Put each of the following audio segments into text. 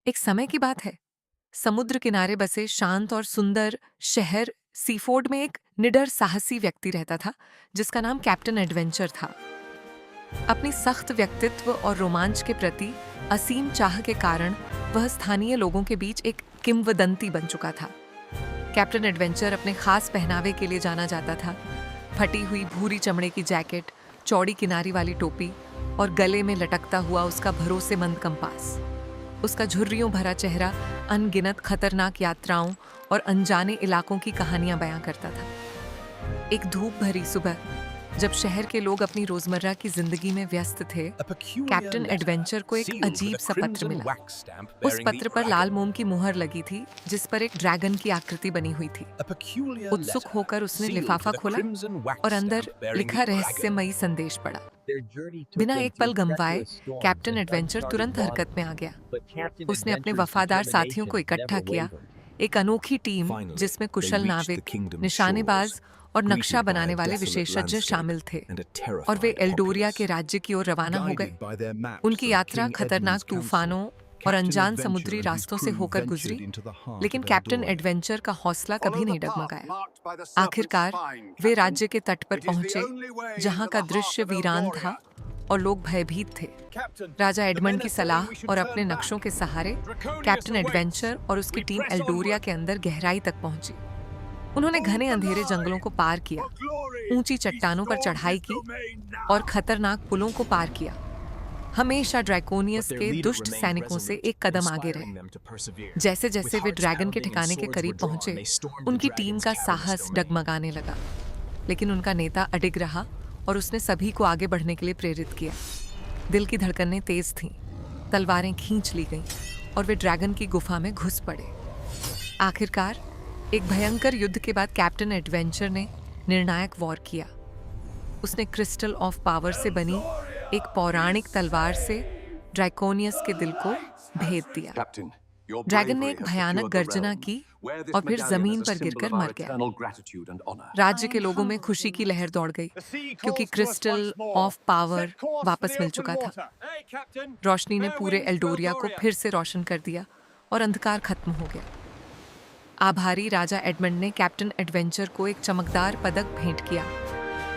एक समय की बात है। समुद्र किनारे बसे शांत और सुंदर शहर सीफोर्ड में एक निडर साहसी व्यक्ति रहता था जिसका नाम कैप्टन एडवेंचर था। अपनी सख्त व्यक्तित्व और रोमांच के प्रति असीम चाह के कारण वह स्थानीय लोगों के बीच एक किंवदंती बन चुका था। कैप्टन एडवेंचर अपने खास पहनावे के लिए जाना जाता था। फटी हुई भूरी चमड़े की जैकेट, चौड़ी किनारी वाली टोपी और गले में लटकता हुआ उसका भरोसेमंद कंपास। उसका झुर्रियों भरा चेहरा अनगिनत खतरनाक यात्राओं और अनजाने इलाकों की कहानियां बयां करता था। एक धूप भरी सुबह जब शहर के लोग अपनी रोजमर्रा की जिंदगी में व्यस्त थे, कैप्टन एडवेंचर को एक अजीब सा पत्र मिला। उस पत्र पर लाल मोम की मुहर लगी थी जिस पर एक ड्रैगन की आकृति बनी हुई थी। उत्सुक होकर उसने लिफाफा खोला और अंदर लिखा रहस्यमयी संदेश पढ़ा। बिना एक पल गंवाए कैप्टन एडवेंचर तुरंत हरकत में आ गया। उसने अपने वफादार साथियों को इकट्ठा किया, एक अनोखी टीम जिसमें कुशल नाविक, निशानेबाज और नक्शा बनाने वाले विशेषज्ञ शामिल थे, और वे एल्डोरिया के राज्य की ओर रवाना हो गए। उनकी यात्रा खतरनाक तूफानों और अनजान समुद्री रास्तों से होकर गुजरी, लेकिन कैप्टन एडवेंचर का हौसला कभी नहीं डगमगाया। आखिरकार वे राज्य के तट पर पहुंचे जहां का दृश्य वीरान था और लोग भयभीत थे। राजा एडमंड की सलाह और अपने नक्शों के सहारे कैप्टन एडवेंचर और उसकी टीम एल्डोरिया के अंदर गहराई तक पहुंची। उन्होंने घने अंधेरे जंगलों को पार किया, ऊंची चट्टानों पर चढ़ाई की और खतरनाक पुलों को पार किया। हमेशा ड्रैकोनियस के दुष्ट सैनिकों से एक कदम आगे रहे। जैसे जैसे वे ड्रैगन के ठिकाने के करीब पहुंचे, उनकी टीम का साहस डगमगाने लगा, लेकिन उनका नेता अडिग रहा और उसने सभी को आगे बढ़ने के लिए प्रेरित किया। दिल की धड़कनें तेज थीं, तलवारें खींच ली गईं और वे ड्रैगन की गुफा में घुस पड़े। आखिरकार एक भयंकर युद्ध के बाद कैप्टन एडवेंचर ने निर्णायक वॉर किया। उसने क्रिस्टल ऑफ पावर से बनी एक पौराणिक तलवार से ड्रैकोनियस के दिल को भेद दिया। ड्रैगन ने एक भयानक गर्जना की और फिर जमीन पर गिरकर मर गया। राज्य के लोगों में खुशी की लहर दौड़ गई क्योंकि क्रिस्टल ऑफ पावर वापस मिल चुका था। रोशनी ने पूरे एल्डोरिया को फिर से रोशन कर दिया और अंधकार खत्म हो गया। आभारी राजा एडमंड ने कैप्टन एडवेंचर को एक चमकदार पदक भेंट किया,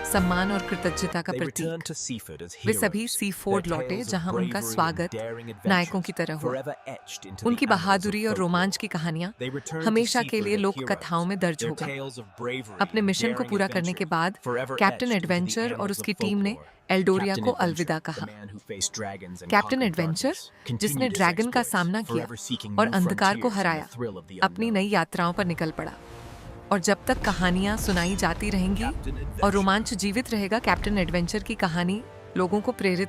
सम्मान और कृतज्ञता का प्रतीक। वे सभी सीफोर्ड लौटे जहां उनका स्वागत नायकों की तरह हुआ। उनकी बहादुरी और रोमांच की कहानियां हमेशा के लिए लोक कथाओं में दर्ज हो गई। अपने मिशन को पूरा करने के बाद कैप्टन एडवेंचर और उसकी टीम ने एल्डोरिया को अलविदा कहा। कैप्टन एडवेंचर, जिसने ड्रैगन का सामना किया और अंधकार को हराया, अपनी नई यात्राओं पर निकल पड़ा। और जब तक कहानियां सुनाई जाती रहेंगी और रोमांच जीवित रहेगा, कैप्टन एडवेंचर की कहानी लोगों को प्रेरित